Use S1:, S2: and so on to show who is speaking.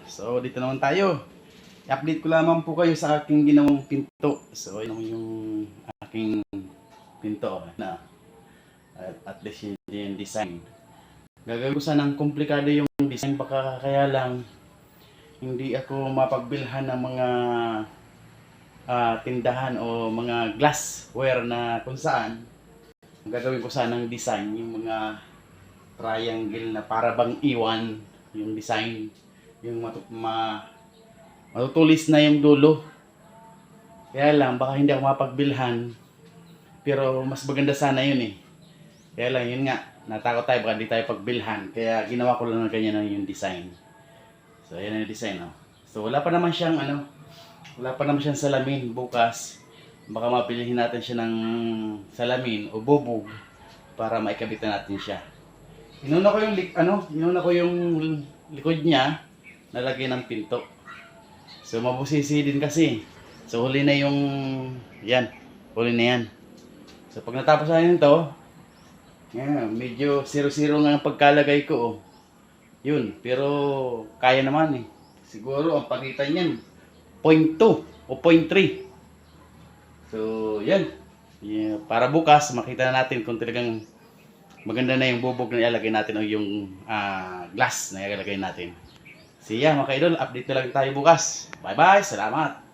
S1: So dito naman tayo. I-update ko lamang po kayo sa aking ginawang pinto. So yun yung aking pinto na at least yung design. Gagawin ko sanang komplikado yung design, baka kaya lang hindi ako mapagbilhan ng mga tindahan o mga glassware na kung saan gagawin ko sanang design yung mga triangle na para bang iwan yung design, yung matutulis na yung dulo. Kaya lang baka hindi ako mapagbilhan, pero mas maganda sana yun eh. Kaya lang yun nga, natakot tayo baka hindi tayo pagbilhan, kaya ginawa ko lang ng ganyan yung design. So ayan yung design, oh. So wala pa naman siyang salamin. Bukas baka mapilihin natin siya ng salamin o bubog para maikabit natin siya. Inuna ko yung likod niya, nalagay ng pinto. So mabusisi din kasi. So huli na yung huli na yan. So pag natapos na nito, medyo 0-0 nga ang pagkalagay ko, oh. Yun, pero kaya naman eh. Siguro ang pagitan niyan 0.2 o 0.3. So yan. Para bukas makita na natin kung talagang maganda na yung bubog na ilalagay natin o yung glass na ilalagay natin. Siya mga ka-idol, update na lang tayo bukas. Bye bye, salamat!